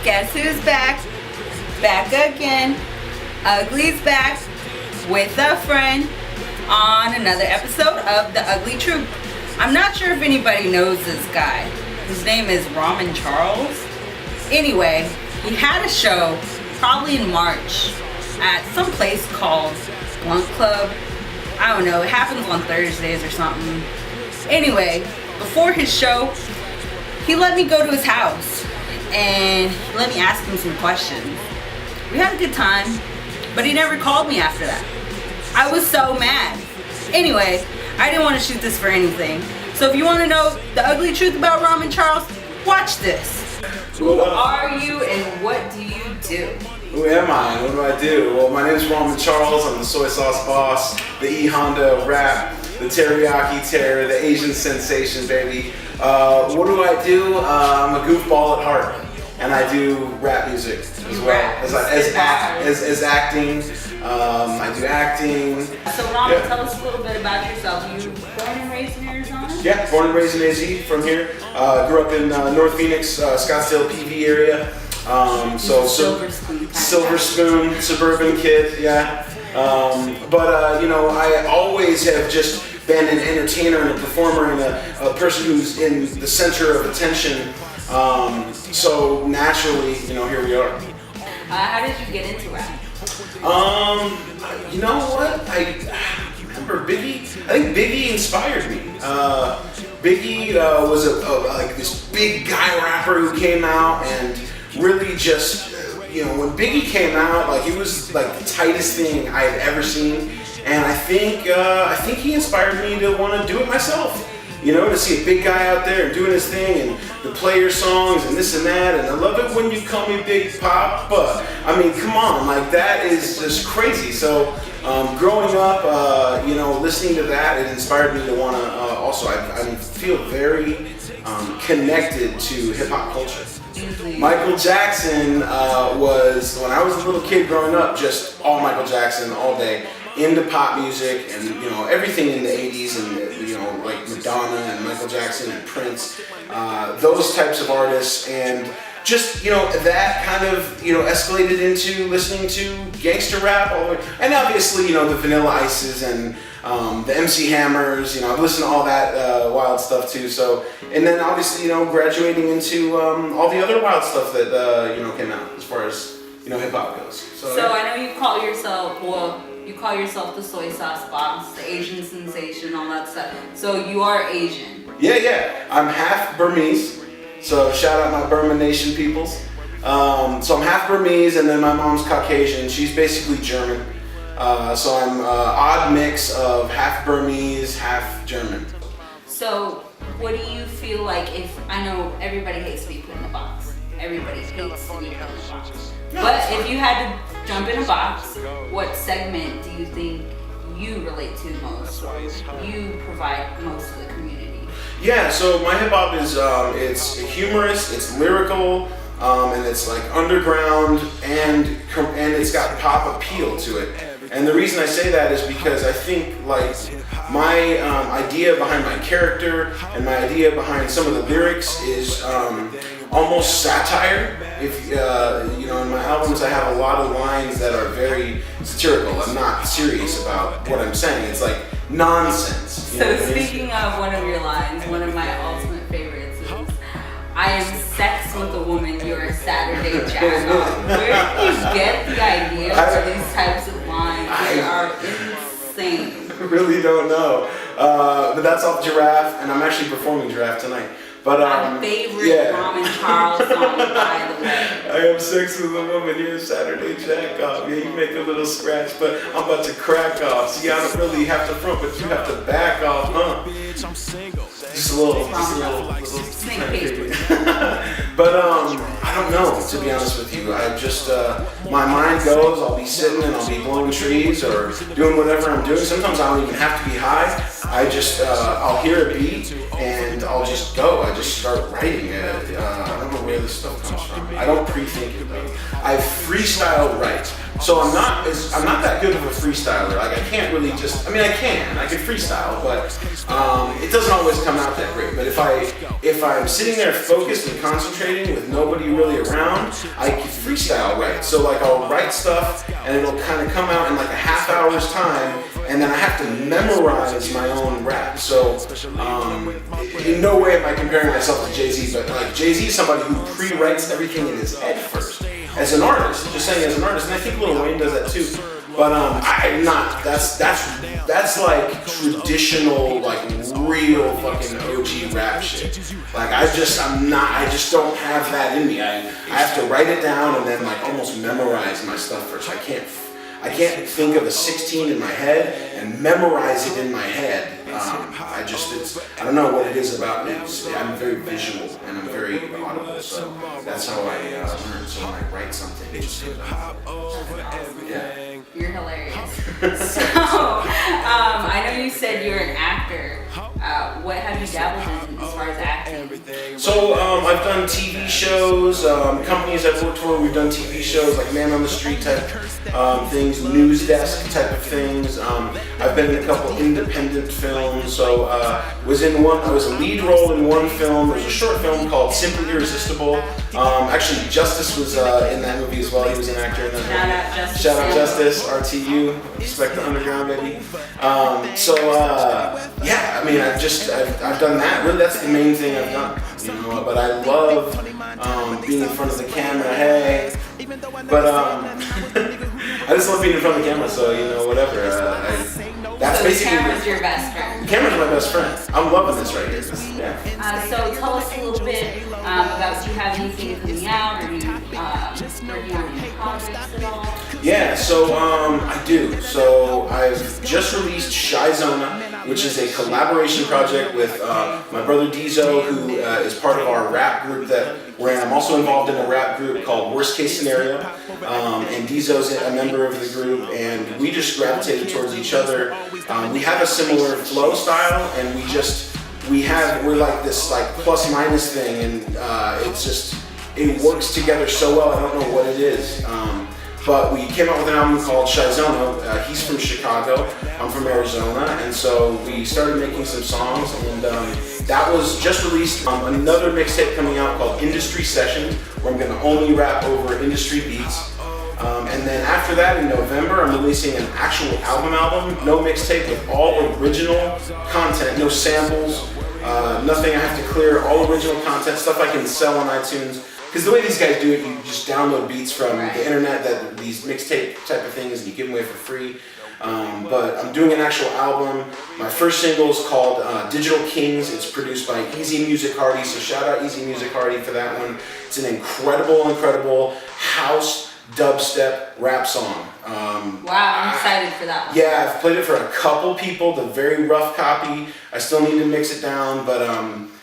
Guess who's back? Back again. Uglie's back with a friend on another episode of DaUhglieTruth. I'm not sure if anybody knows this guy. His name is Rahmun Charles. Anyway, he had a show probably in March at some place called Blunt Club. I don't know, it happens on Thursdays or something. Anyway, before his show, he let me go to his house and let me ask him some questions. We had a good time, but he never called me after that. I was so mad. Anyway, I didn't want to shoot this for anything. So if you want to know the ugly truth about Rahmun Charles, watch this. Who are you and what do you do? Who am I? What do I do? Well, my name is Rahmun Charles. I'm the soy sauce boss, the E-Honda rap, the teriyaki terror, the Asian sensation, baby. What do I do? I'm a goofball at heart, and I do rap music as well as acting. I do acting. So Rahmun, tell us a little bit about yourself. You born and raised in Arizona? Yeah, born and raised in AZ, from here. Grew up in North Phoenix, Scottsdale, PV area. Silver Spoon. Silver Spoon, suburban kid, yeah. But you know, I always have just been an entertainer and a performer and a person who's in the center of attention. So naturally, you know, here we are. How did you get into rap? You know what? I remember Biggie. I think Biggie inspired me. Biggie was like this big guy rapper who came out and really just, you know, when Biggie came out, like, it was like the tightest thing I had ever seen, and I think he inspired me to want to do it myself. You know, to see a big guy out there and doing his thing and the player songs and this and that, and I love it when you call me Big Papa. I mean, come on, like, that is just crazy. So growing up, you know, listening to that, it inspired me to want to also, I feel very connected to hip hop culture. Michael Jackson was, when I was a little kid growing up, just all Michael Jackson all day, into pop music and, you know, everything in the 80s and, you know, like Madonna and Michael Jackson and Prince, those types of artists, and just, you know, that kind of, you know, escalated into listening to gangster rap all the way, and obviously, you know, the Vanilla Ices and the MC Hammers, you know, I've listened to all that wild stuff too. So, and then obviously, you know, graduating into all the other wild stuff that you know, came out as far as, you know, hip hop goes. So yeah. I know you call yourself, well, you call yourself the soy sauce boss, the Asian sensation, all that stuff. So you are Asian. Yeah. I'm half Burmese. So shout out my Burma Nation peoples. So I'm half Burmese, and then my mom's Caucasian. She's basically German. So I'm an odd mix of half Burmese, half German. So what do you feel like if, I know everybody hates to be put in a box. Everybody hates to be put in a box. But if you had to jump in a box, what segment do you think you relate to most, or you provide most to the community? Yeah, so my hip hop is, it's humorous, it's lyrical, and it's like underground, and it's got pop appeal to it. And the reason I say that is because I think, like, my idea behind my character and my idea behind some of the lyrics is almost satire. If you know, in my albums I have a lot of lines that are very satirical. I'm not serious about what I'm saying. It's like nonsense. So speaking of one of your lines, one of my ultimate favorites is, "I am sex with a woman, you're a Saturday jack-off." Where did you get the idea for these types of lines? They are insane. I really don't know. But that's off Giraffe, and I'm actually performing Giraffe tonight. But my favorite Rahmun Charles song, by the way. I am sex with a woman, you're a Saturday jack-off. Yeah, you make a little scratch, but I'm about to crack off. See, I don't really have to front, but you have to back off, huh? Just a little sneak peek. But I don't know, to be honest with you. I just, my mind goes, I'll be sitting and I'll be blowing trees or doing whatever I'm doing. Sometimes I don't even have to be high. I just, I'll hear a beat and I'll just go. I just start writing it. I don't know where this stuff comes from. I don't pre-think it though. I freestyle write. So I'm not that good of a freestyler. Like I can't really just, I can freestyle, but it doesn't always come out that great. But if I'm sitting there focused and concentrating with nobody really around, I can freestyle right. So like I'll write stuff and it'll kind of come out in like a half hour's time, and then I have to memorize my own rap. So in no way am I comparing myself to Jay-Z, but like Jay-Z is somebody who pre-writes everything in his head first. As an artist, just saying as an artist, and I think Lil Wayne does that too. But I'm not. That's like traditional, like real fucking OG rap shit. Like I just don't have that in me. I have to write it down and then like almost memorize my stuff first. I can't think of a 16 in my head and memorize it in my head. I don't know what it is about me. I'm very visual and I'm very audible, so that's how I learn. So when I write something, it just yeah. You're hilarious. So, I know you said you're an actor. What have you dabbled in as far as acting? So I've done TV shows, companies I've worked for, we've done TV shows like Man on the Street type things, news desk type of things. I've been in a couple independent films, so I was a lead role in one film. There's a short film called Simply Irresistible. Actually, Justice was in that movie as well. He was an actor in that movie. Shout out Justice, RTU, respect the underground, baby. Yeah, I mean, I've done that. Really, that's the main thing I've done. You know, but I love being in front of the camera. Hey, but I just love being in front of the camera. So you know, whatever. That's so basically. The camera's your best friend. The camera's my best friend. I'm loving this right here. Yeah. So tell us a little bit about, do you have anything coming out, or are you working on any projects at all? Yeah, so I do. So I've just released Shy Zona, which is a collaboration project with my brother Dizo, who is part of our rap group that we're in. I'm also involved in a rap group called Worst Case Scenario, and Dizo's a member of the group, and we just gravitated towards each other. We have a similar flow style, and we're like this like plus minus thing, and it works together so well. I don't know what it is. But we came out with an album called Shy Zona. He's from Chicago, I'm from Arizona, and so we started making some songs, and that was just released. Another mixtape coming out called Industry Sessions, where I'm going to only rap over industry beats. And then after that, in November, I'm releasing an actual album, no mixtape, with all original content, no samples, nothing I have to clear, all original content, stuff I can sell on iTunes. Because the way these guys do it, you just download beats from the internet, that these mixtape type of things, and you give them away for free. But I'm doing an actual album. My first single is called Digital Kings. It's produced by Easy Music Hardy, so shout out Easy Music Hardy for that one. It's an incredible house dubstep rap song. Wow, I'm excited for that one. Yeah, I've played it for a couple people, the very rough copy. I still need to mix it down, but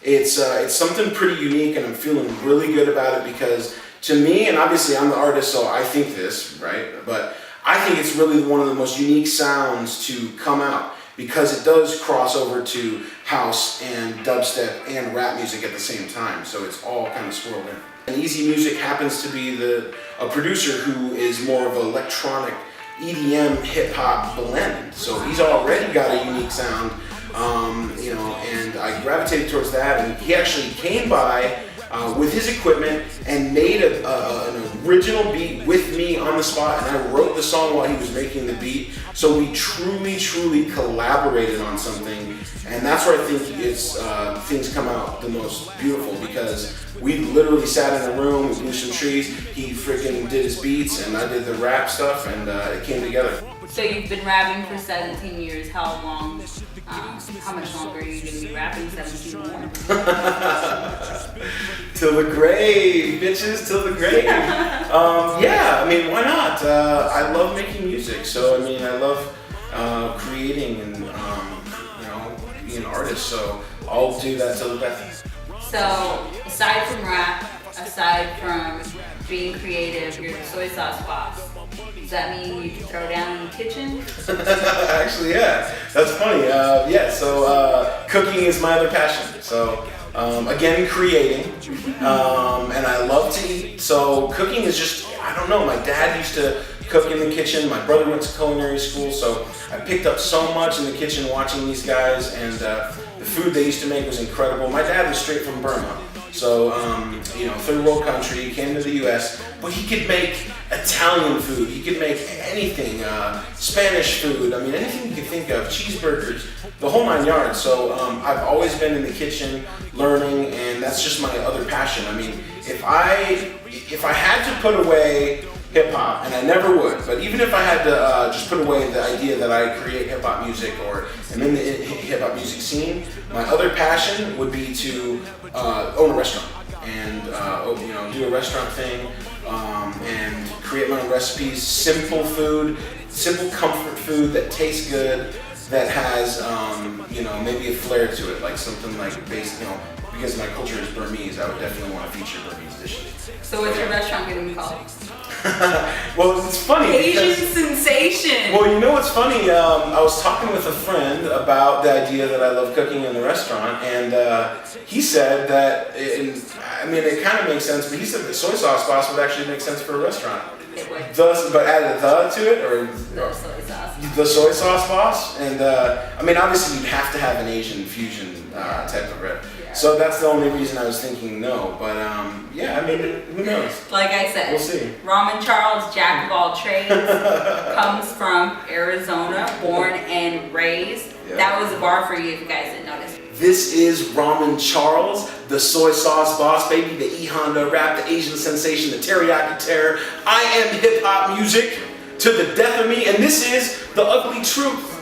it's something pretty unique, and I'm feeling really good about it because to me, and obviously I'm the artist, so I think this, right? But I think it's really one of the most unique sounds to come out because it does cross over to house and dubstep and rap music at the same time. So it's all kind of swirled in. And Easy Music happens to be a producer who is more of an electronic EDM hip hop blend. So he's already got a unique sound. And I gravitated towards that, and he actually came by with his equipment and made an original beat with me on the spot, and I wrote the song while he was making the beat. So we truly collaborated on something, and that's where I think things come out the most beautiful, because we literally sat in a room, we blew some trees, he freaking did his beats, and I did the rap stuff, and it came together. So you've been rapping for 17 years. How long? How much longer are you going to be rapping? 17 more? Till the grave, bitches, till the grave. Yeah, I mean, why not? I love making music, so I mean, I love creating and being an artist. So I'll do that till the death. So aside from rap, aside from being creative, you're the soy sauce boss. Does that mean you can throw down in the kitchen? Actually, yeah. That's funny. So cooking is my other passion. So again, creating. And I love to eat. So cooking is just, I don't know, my dad used to cook in the kitchen. My brother went to culinary school, so I picked up so much in the kitchen watching these guys, and the food they used to make was incredible. My dad was straight from Burma, so you know, third world country. He came to the U.S., but he could make Italian food. He could make anything, Spanish food. I mean, anything you could think of, cheeseburgers, the whole 9 yards. So I've always been in the kitchen learning, and that's just my other passion. I mean, if I had to put away hip hop, and I never would, but even if I had to just put away the idea that I create hip hop music or am in the hip hop music scene, my other passion would be to own a restaurant and you know, do a restaurant thing and create my own recipes, simple food, simple comfort food that tastes good, that has you know, maybe a flair to it, like something like based, you know, because my culture is Burmese, I would definitely want to feature Burmese dishes. So what's your restaurant going to be called? Well, it's funny. Asian sensation. Well, you know what's funny? I was talking with a friend about the idea that I love cooking in the restaurant, and he said that, I mean, it kind of makes sense, but he said that soy sauce would actually make sense for a restaurant. It would. But add a to it, or The soy sauce. The soy sauce boss, and I mean, obviously you'd have to have an Asian fusion type of rep. Yeah. So that's the only reason I was thinking no. But yeah, I mean, who knows? Like I said, We'll see. Rahmun Charles, jack of all trades, comes from Arizona, born and raised. Yeah. That was a bar for you if you guys didn't notice. This is Rahmun Charles, the soy sauce boss, baby, the E Honda rap, the Asian sensation, the teriyaki terror. I am hip hop music to the death of me, and this is the ugly truth.